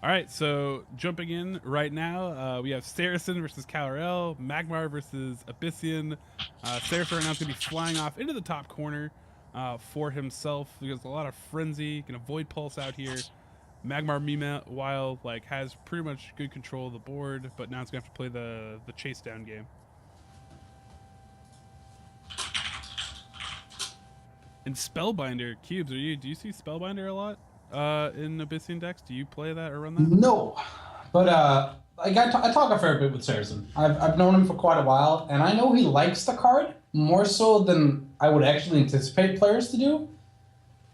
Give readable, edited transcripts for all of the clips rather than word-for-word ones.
All right, so jumping in right now, we have Sarasin versus Calrael, Magmar versus Abyssian. Sarasin right now is going to be flying off into the top corner for himself. He has a lot of frenzy, can avoid pulse out here. Magmar meanwhile has pretty much good control of the board, but now it's going to have to play the chase down game. And Spellbinder cubes, do you see Spellbinder a lot in Abyssian decks? Do you play that or run that? No, but I talk a fair bit with Sarasin. I've known him for quite a while, and I know he likes the card more so than I would actually anticipate players to do.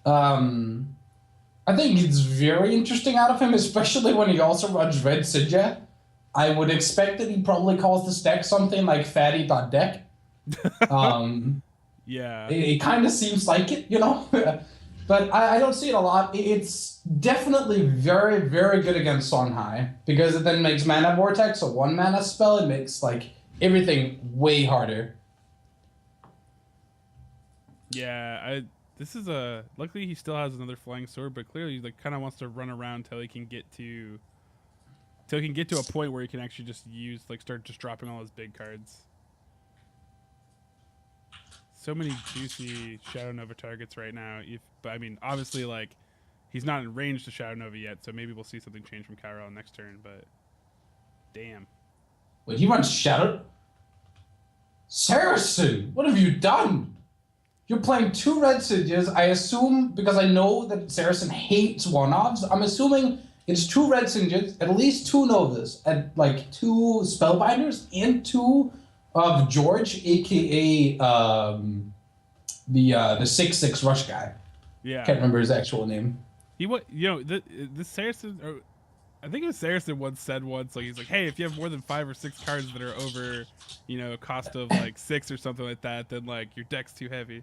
I think it's very interesting out of him, especially when he also runs Red Sidja. I would expect that he probably calls this deck something like Fatty.deck. Yeah. It kind of seems like it, you know? But I don't see it a lot. It's definitely very, very good against Songhai, because it then makes Mana Vortex a 1-mana spell. It makes, like, everything way harder. Yeah, this is a... Luckily he still has another flying sword, but clearly he kind of wants to run around till he can get to... Till he can get to a point where he can actually just start just dropping all his big cards. So many juicy Shadow Nova targets right now. But I mean, obviously, he's not in range to Shadow Nova yet, so maybe we'll see something change from Calrael next turn. But damn. Wait, he runs Shadow? Sarasin, what have you done? You're playing 2 Red Sidges. I assume, because I know that Sarasin hates one-offs, I'm assuming it's 2 Red Sidges, at least 2 Novas, and 2 Spellbinders, and 2 of George, aka the 6/6 Rush guy. Yeah, can't remember his actual name. The Sarasin, I think it was Sarasin once said he's like, hey, if you have more than 5 or 6 cards that are over, a cost of 6 or something like that, then your deck's too heavy.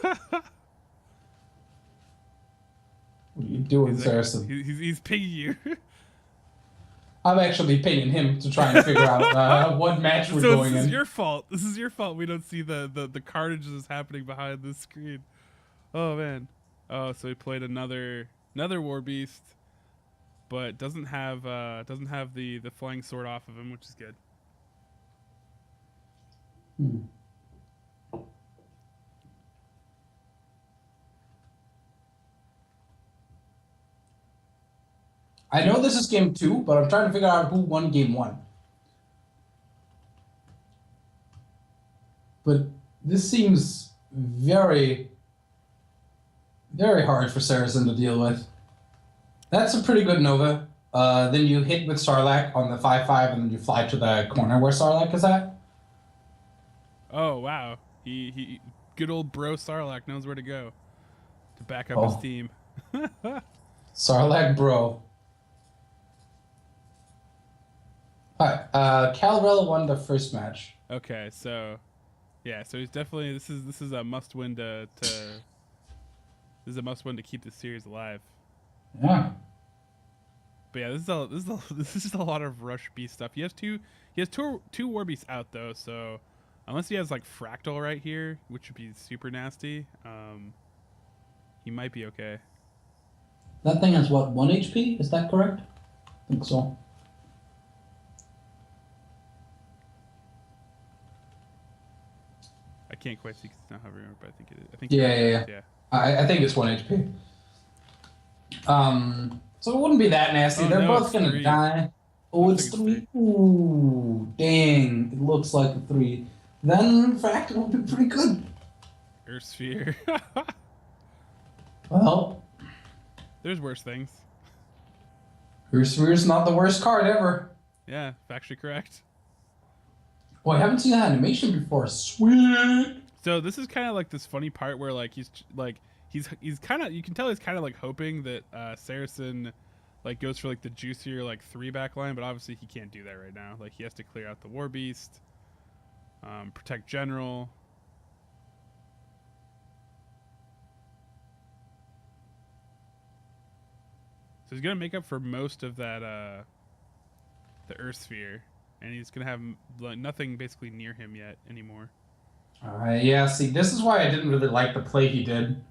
What are you doing, Sarasin? He's pinging you. I'm actually pinging him to try and figure out what match we're going in. This is your fault. This is your fault. We don't see the carnage that's happening behind the screen. Oh man. Oh, so he played another War Beast, but doesn't have the flying sword off of him, which is good. I know this is game 2, but I'm trying to figure out who won game 1. But this seems very, very hard for Sarasin to deal with. That's a pretty good Nova. Then you hit with Sarlacc on the 5/5, and then you fly to the corner where Sarlacc is at. Oh wow, he good old bro Sarlacc knows where to go to back up his team. Sarlacc bro. Alright, Calrael won the first match. Okay, so yeah, so he's definitely this is a must win this is a must win to keep the series alive. Yeah. But yeah, this is a lot of Rush Beast stuff. He has two War Beasts out though, so unless he has Fractal right here, which would be super nasty, he might be okay. That thing has what, 1 HP? Is that correct? I think so. I can't quite see because it's not hovering over, but I think it is. I think yeah. I think it's 1 HP. So it wouldn't be that nasty. They're both gonna 3. die. Oh, it's 3. Ooh, dang! It looks like a 3. Then Fractal would be pretty good. Earth Sphere. Well, there's worse things. Earth Sphere's not the worst card ever. Yeah, factually correct. Well, I haven't seen that animation before. Sweet. So this is kind of this funny part where he's kind of, you can tell he's kind of hoping that Sarasin goes for the juicier 3 backline, but obviously he can't do that right now. He has to clear out the War Beast, protect General. So he's gonna make up for most of that the Earth Sphere, and he's gonna have nothing basically near him yet anymore. Yeah, see, this is why I didn't really like the play he did.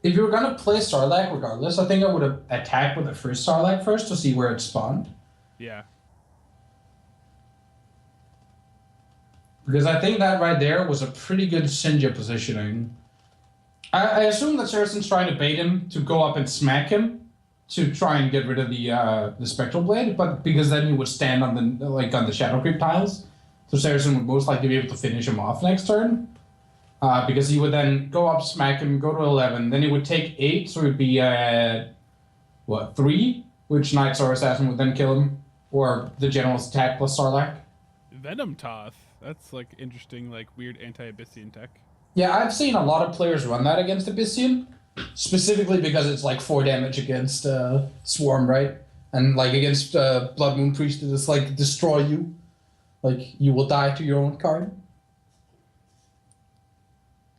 if you were gonna play Sarlacc regardless, I think I would have attacked with the first Sarlacc first to see where it spawned. Yeah. Because I think that right there was a pretty good Sinja positioning. I assume that Sarasin's trying to bait him to go up and smack him to try and get rid of the Spectral Blade, but because then he would stand on the Shadow Creep tiles, so Sarasin would most likely be able to finish him off next turn. Because he would then go up, smack him, go to 11, then he would take 8, so it would be 3, which Knight Star Assassin would then kill him, or the General's attack plus Sarlacc. Venom Toth. That's like interesting, like weird anti-Abyssian tech. Yeah, I've seen a lot of players run that against Abyssian, specifically because it's like 4 damage against Swarm, right? And like against Blood Moon Priest, it's like destroy you. Like you will die to your own card.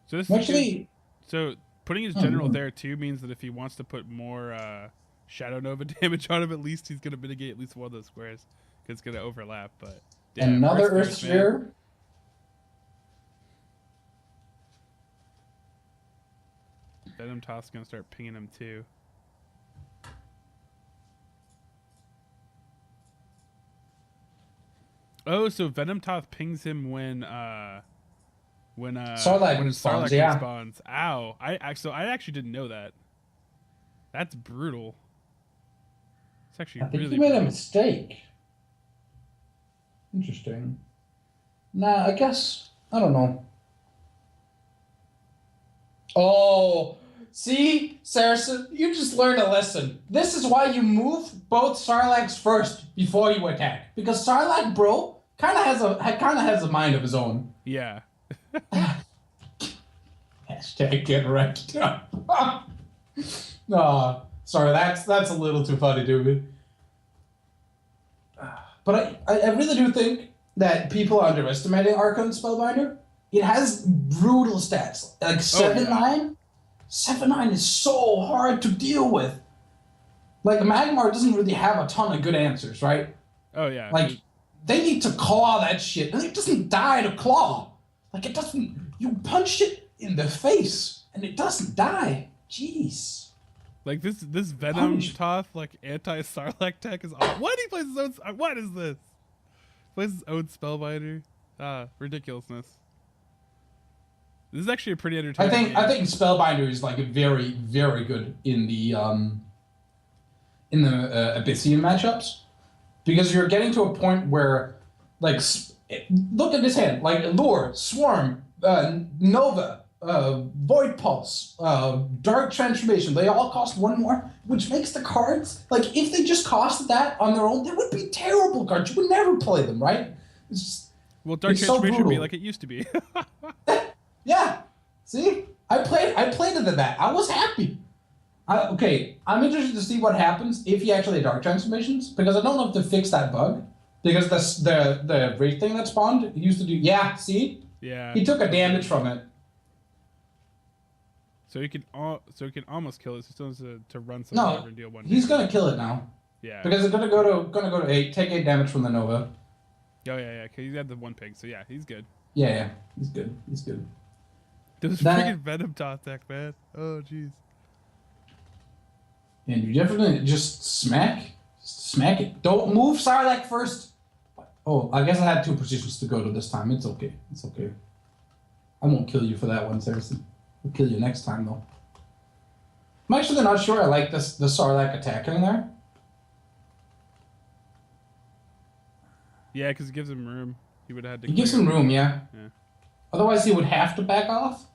So this Actually, so putting his general there too means that if he wants to put more Shadow Nova damage on him, at least he's gonna mitigate at least one of those squares because it's gonna overlap. But damn, another Earth Sphere. Venom Toss's gonna start pinging him too. Oh, so Venom Toth pings him when Sarlacc respawns, yeah. Respawns. Ow! I actually didn't know that. That's brutal. It's actually I think really you made brutal. a mistake. Interesting. Nah, I guess I don't know. Oh, see, Sarasin, you just learned a lesson. This is why you move both Sarlaccs first before you attack, because Sarlacc, bro, kind of has a mind of his own. Yeah. Hashtag get wrecked. Sorry, that's a little too funny, dude. But I really do think that people are underestimating Archon Spellbinder. It has brutal stats. Like 7-9. 7-9 is so hard to deal with. Like Magmar doesn't really have a ton of good answers, right? Oh yeah. Like they need to claw that shit, and it doesn't die to claw. Like it doesn't. You punch it in the face, and it doesn't die. Jeez. Like this Venom Toth like anti-Sarlacc tech is awesome. What he plays his own? What is this? Plays his own Spellbinder. Ridiculousness. This is actually a pretty entertaining. I think Spellbinder is like very, very good in the Abyssian matchups, because you're getting to a point where, like, look at this hand, like Lure, Swarm, Nova, Void Pulse, Dark Transformation. They all cost 1 more, which makes the cards, like, if they just costed that on their own, they would be terrible cards. You would never play them, right? It's just, well, Dark Transformation would be like it used to be. Yeah, see, I played it at that. I was happy. Okay, I'm interested to see what happens if he actually Dark Transformations, because I don't know if to fix that bug, because the Wraith thing that spawned, he used to do. Yeah, see. Yeah. He took a damage from it. So he can almost kill it. He still has to run some over and deal 1. He's gonna kill it now. Yeah. Because it's gonna go to 8, take 8 damage from the Nova. Oh yeah. Cause he's had the 1 ping, so yeah, he's good. Yeah, he's good. He's good. Those freaking Venom Toth tech, man. Oh jeez. And you definitely just smack it. Don't move Sarlacc first. Oh, I guess I had 2 positions to go to this time. It's okay. It's okay. I won't kill you for that one, Sarasin. I'll kill you next time, though. I'm actually not sure I like the Sarlacc attack in there. Yeah, because it gives him room. He would have had to. It gives him room, yeah. Yeah. Otherwise, he would have to back off.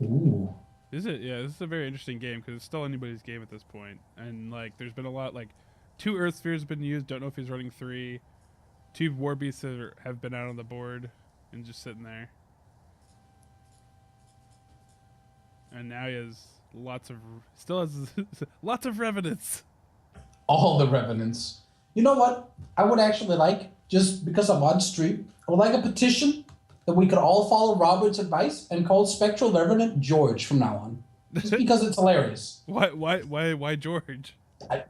Ooh. This is a very interesting game because it's still anybody's game at this point, and like there's been a lot, like 2 Earth Spheres have been used. Don't know if he's running 3. 2 War Beasts have been out on the board and just sitting there, and now he has lots of Revenants. All the Revenants. You know what? I would actually like, just because I'm on stream, I would like a petition that we could all follow Robert's advice and call Spectral Revenant George from now on. Just because it's hilarious. Why George?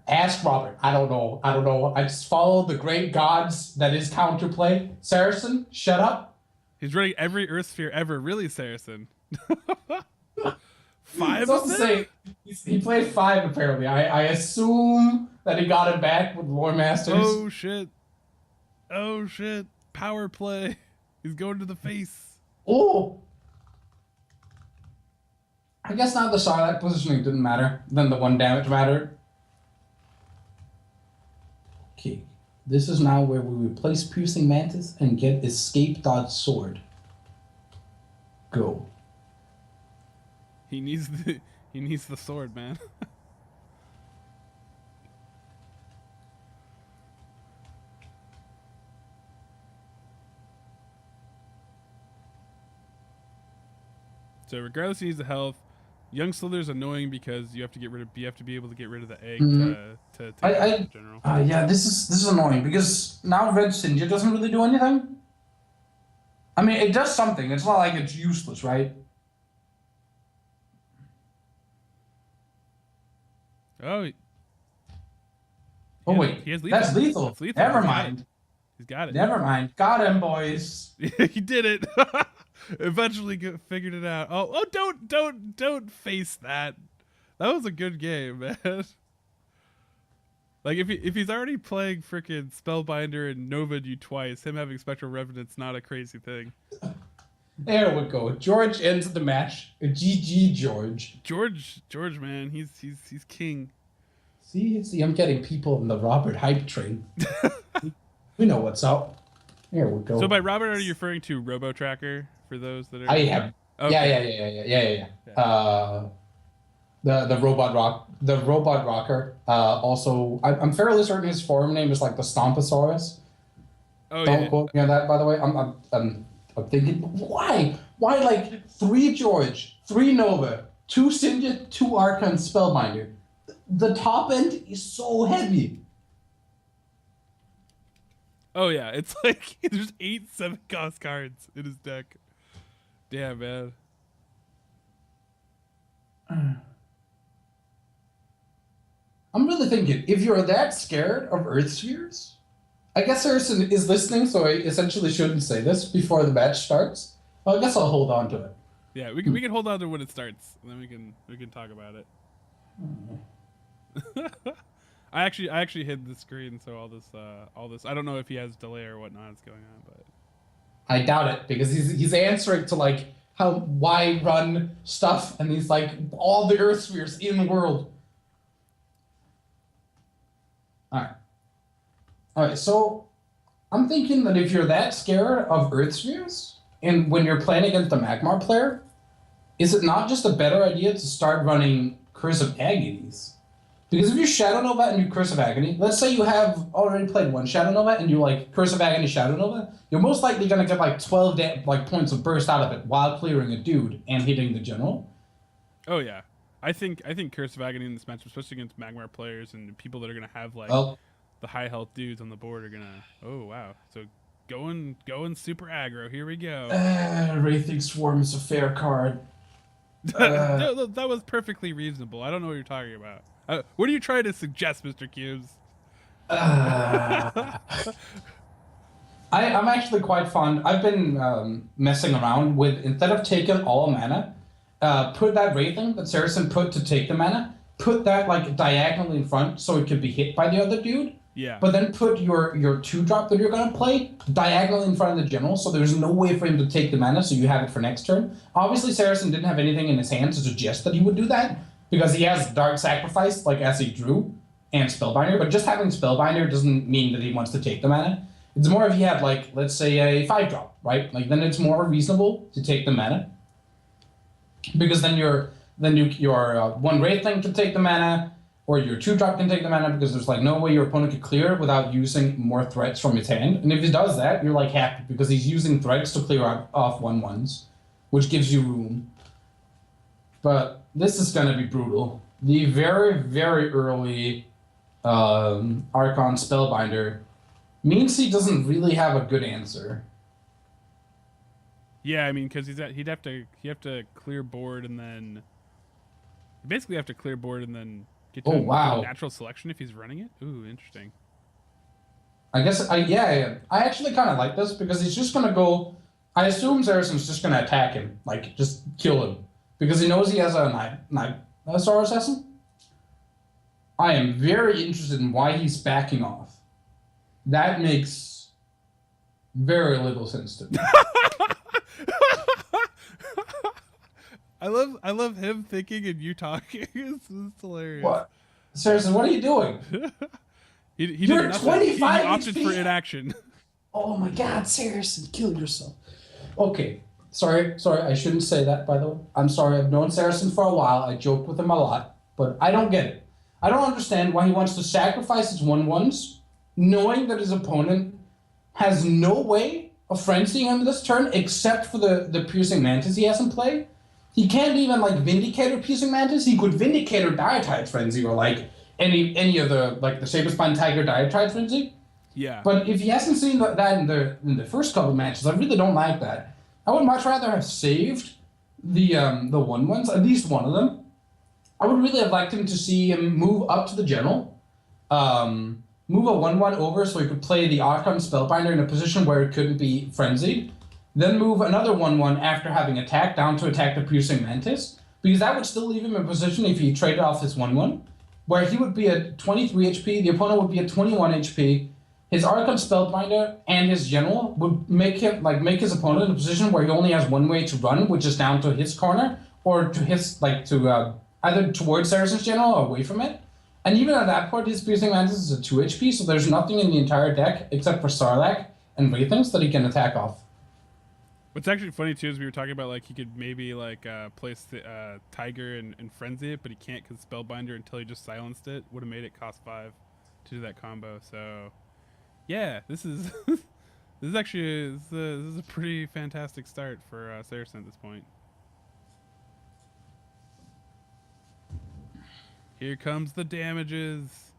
Ask Robert. I don't know. I just follow the great gods that is counterplay. Sarasin, shut up. He's running every Earth Sphere ever. Really, Sarasin? 5 So of to them? say, he played 5 apparently. I assume that he got it back with Lore Masters. Oh shit! Oh shit! Power play. He's going to the face. Oh! I guess now the Sarlacc positioning didn't matter. Then the 1 damage mattered. Okay. This is now where we replace Piercing Mantis and get Escape Dodge Sword. Go. He needs the sword, man. So regardless, he needs the health. Young Slither's annoying because you have to be able to get rid of the egg to take out the general. Yeah, this is annoying because now Red Sinja doesn't really do anything. I mean, it does something. It's not like it's useless, right? Oh. Wait, he has lethal. That's lethal. That's lethal. Never mind. He's got it. Never mind. Got him, boys. He did it. Eventually figured it out. Oh! Don't face that. That was a good game, man. Like if he's already playing frickin' Spellbinder and Nova'd you twice, him having Spectral Revenant's not a crazy thing. There we go. George ends the match. GG, George. George, man, he's king. See, I'm getting people in the Robert hype train. We know what's up. There we go. So by Robert, are you referring to Robo Tracker for those that are? I have. Okay. Yeah. The robot rocker. Also, I'm fairly certain his forum name is like the Stomposaurus. Oh, Don't quote me on that, by the way. I'm thinking, why like 3 George, 3 Nova, 2 Sinja, 2 Archon Spellbinder. The top end is so heavy. Oh yeah, it's like there's 8 7-cost cards in his deck. Damn, man. I'm really thinking, if you're that scared of Earth Spheres, I guess Sarasin is listening, so I essentially shouldn't say this before the match starts. Well, I guess I'll hold on to it. Yeah, we can hold on to when it starts, and then we can talk about it. I actually hid the screen, so all this I don't know if he has delay or whatnot is going on, but I doubt it because he's answering to like why run stuff, and he's like all the Earth Spheres in the world. All right. So I'm thinking that if you're that scared of Earth Spheres, and when you're playing against a Magmar player, is it not just a better idea to start running Curse of Agonies? Because if you Shadow Nova and you Curse of Agony, let's say you have already played 1 Shadow Nova and you like Curse of Agony Shadow Nova, you're most likely going to get like 12 points of burst out of it while clearing a dude and hitting the general. oh yeah, I think Curse of Agony in this match, especially against Magmar players and people that are gonna have like the high health dudes on the board, are gonna. Oh wow, so going super aggro. Here we go. Wraithing Swarm is a fair card. No, that was perfectly reasonable. I don't know what you're talking about. What are you trying to suggest, Mr. Cubes? I'm actually quite fond. I've been messing around with, instead of taking all mana, put that Wraithing that Sarasin put to take the mana, put that like diagonally in front so it could be hit by the other dude. Yeah. But then put your 2-drop that you're going to play diagonally in front of the general, so there's no way for him to take the mana, so you have it for next turn. Obviously, Sarasin didn't have anything in his hand to suggest that he would do that, because he has Dark Sacrifice, like as he drew, and Spellbinder, but just having Spellbinder doesn't mean that he wants to take the mana. It's more if he had, like, let's say a 5-drop, right? Like, then it's more reasonable to take the mana. Because then your 1 Wraithling can take the mana, or your 2-drop can take the mana, because there's like no way your opponent could clear it without using more threats from his hand. And if he does that, you're like happy, because he's using threats to clear off 1/1s, which gives you room. But this is gonna be brutal. The very, very early Archon Spellbinder means he doesn't really have a good answer. Yeah, I mean, because he'd have to clear board and then basically have to clear board and then get to a natural selection if he's running it. Ooh, interesting. I guess I actually kind of like this because he's just gonna go I assume Sarasin's just gonna attack him, like just kill him, because he knows he has a Star Assassin. I am very interested in why he's backing off. That makes very little sense to me. I love him thinking and you talking. It's hilarious. What? Sarasin, what are you doing? He You're did nothing. 25 He opted HP. for inaction. Oh my God, Sarasin, kill yourself. Okay, sorry, I shouldn't say that, by the way. I'm sorry, I've known Sarasin for a while. I joked with him a lot, but I don't get it. I don't understand why he wants to sacrifice his 1/1s, knowing that his opponent has no way of frenzying him this turn except for the Piercing Mantis he has in play. He can't even like Vindicate or Piercing Mantis. He could Vindicate or Diatide Frenzy or like any of the like the Saberspine Tiger Diatide Frenzy. Yeah. But if he hasn't seen that in the first couple matches, I really don't like that. I would much rather have saved the 1/1s, at least one of them. I would really have liked him to see him move up to the general, move a 1/1 over so he could play the Archon Spellbinder in a position where it couldn't be frenzied, then move another 1/1 after having attacked down to attack the Piercing Mantis, because that would still leave him in a position if he traded off his 1/1, where he would be at 23 HP, the opponent would be at 21 HP, his Archon Spellbinder and his General would make his opponent in a position where he only has one way to run, which is down to his corner, or to his, either towards Sarasin's General or away from it. And even at that point, his Piercing Mantis is at 2 HP, so there's nothing in the entire deck except for Sarlacc and Wraithings that he can attack off. What's actually funny too is we were talking about like he could maybe place the Tiger and frenzy it, but he can't because Spellbinder until he just silenced it would have made it cost 5 to do that combo. So yeah, this is this is actually this is a pretty fantastic start for Sarasin at this point. Here comes the damages.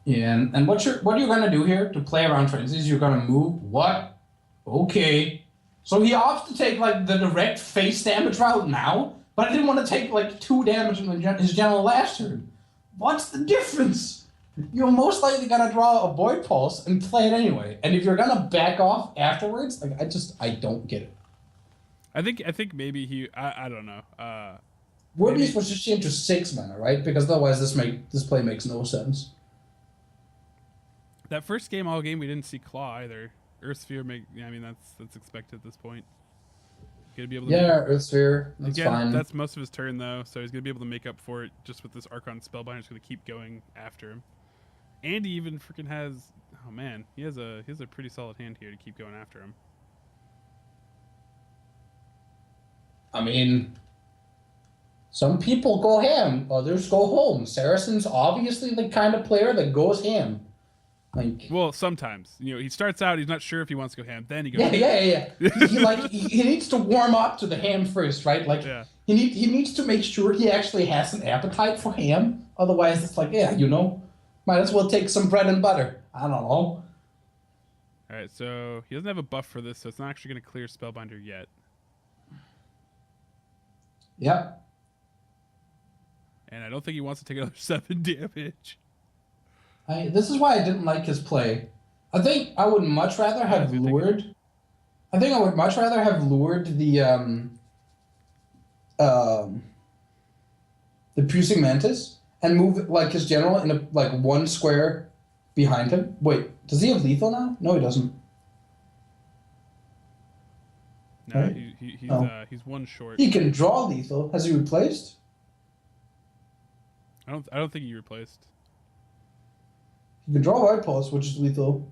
Yeah, and what you're gonna do here to play around frenzies? You're gonna move what? Okay. So he opts to take like the direct face damage route now, but I didn't want to take like 2 damage in his general last turn. What's the difference? You're most likely gonna draw a Void Pulse and play it anyway. And if you're gonna back off afterwards, like I don't get it. I think maybe I don't know. Warbeast was just changed to 6 mana, right? Because otherwise this play makes no sense. That first game, all game, we didn't see Claw either. Earthsphere I mean that's expected at this point. Gonna be able to Earthsphere. That's again, fine. that's most of his turn though, so he's gonna be able to make up for it just with this Archon Spellbinder. He's gonna keep going after him, and he even freaking has. Oh man, he has a pretty solid hand here to keep going after him. I mean, some people go ham, others go home. Sarasin's obviously the kind of player that goes ham. Well, sometimes he starts out, he's not sure if he wants to go ham. Then he goes. Yeah. he needs to warm up to the ham first, right? He needs to make sure he actually has an appetite for ham. Otherwise, it's might as well take some bread and butter. I don't know. All right, so he doesn't have a buff for this, so it's not actually going to clear Spellbinder yet. Yep. And I don't think he wants to take another 7 damage. This is why I didn't like his play. I think I would much rather have lured. I think I would much rather have lured the Piercing Mantis and move his general in a 1 square behind him. Wait, does he have lethal now? No, he doesn't. No, right? He's 1 short. He can draw lethal. Has he replaced? I don't think he replaced. He can draw White Pulse, which is lethal.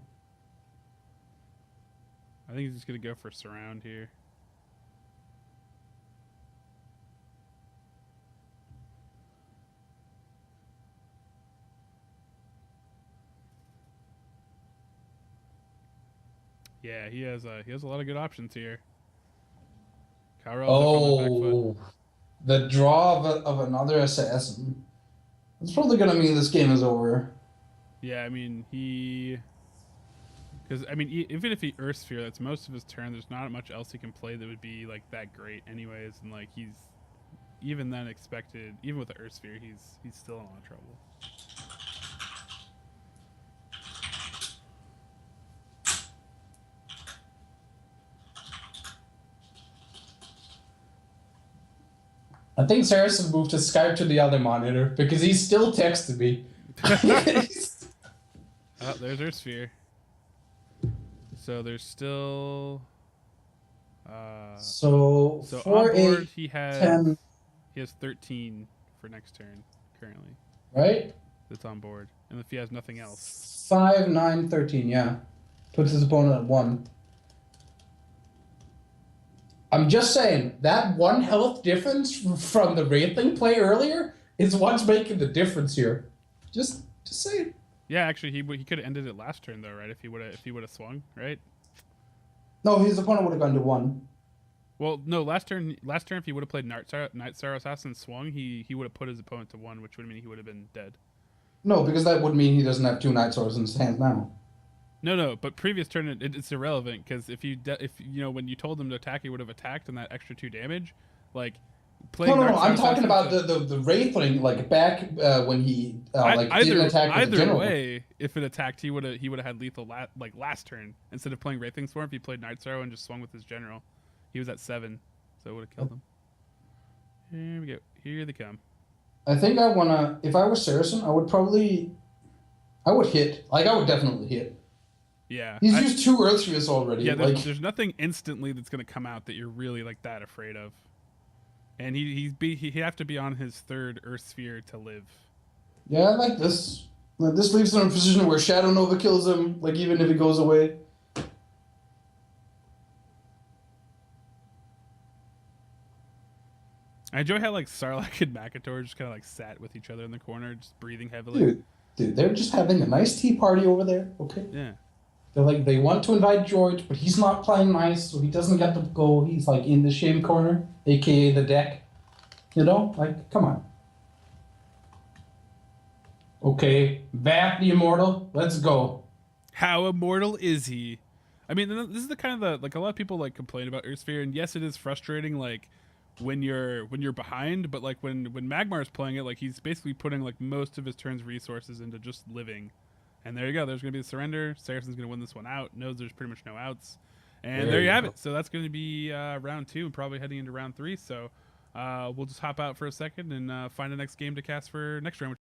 I think he's just gonna go for surround here. Yeah, he has a lot of good options here. Calrael on the back foot. The draw of another assassin. That's probably gonna mean this game is over. Yeah, I mean because even if he Earthsphere, that's most of his turn. There's not much else he can play that would be that great, anyways. And he's even then expected, even with the Earthsphere, he's still in a lot of trouble. I think Sarasin moved his Skype to the other monitor because he still texted me. Oh, there's our sphere. So there's still. So So 4, on board 8, he has 10, 13 for next turn currently. right? That's on board, and if he has nothing else. 5, 9, 13. Yeah, puts his opponent at 1. I'm just saying that 1 health difference from the Wraithling play earlier is what's making the difference here. Just saying. Yeah, actually, he could have ended it last turn though, right? If he would have swung, right? No, his opponent would have gone to 1. Well, no, last turn if he would have played Night Star Assassin swung, he would have put his opponent to 1, which would mean he would have been dead. No, because that would mean he doesn't have 2 Night Swords in his hand now. No, but previous turn it's irrelevant because if you know when you told him to attack, he would have attacked and that extra 2 damage, like playing. No. I'm talking about the Wraithling, like back when he didn't attack with the general. Either way, if it attacked, he would have had lethal last turn instead of playing Wraithling Swarm. If he played Night Sorrow and just swung with his general, he was at 7, so it would have killed him. Here we go. Here they come. I think if I was Saracen, I would hit. Like, I would definitely hit. Yeah. He's used 2 Earth Spheres already. Yeah, there's nothing instantly that's going to come out that you're really like that afraid of. And he'd have to be on his 3rd Earth Sphere to live. Yeah, I like this. This leaves him in a position where Shadow Nova kills him, like even if he goes away. I enjoy how like Sarlacc and Makator just kind of like sat with each other in the corner, just breathing heavily. Dude, they're just having a nice tea party over there. Okay. Yeah. They're like, they want to invite George, but he's not playing nice, so he doesn't get to go. He's like in the shame corner, aka the deck. You know, like, come on. Okay, Vath the Immortal, let's go. How immortal is he? I mean, this is the kind of like a lot of people like complain about Earthsphere, and yes, it is frustrating. Like when you're behind, but like when Magmar's playing it, like he's basically putting like most of his turn's resources into just living. And there you go. There's going to be the surrender. Saracen's going to win this one out. Knows there's pretty much no outs. And there you have it. So that's going to be round 2 and probably heading into round 3. So we'll just hop out for a second and find the next game to cast for next round.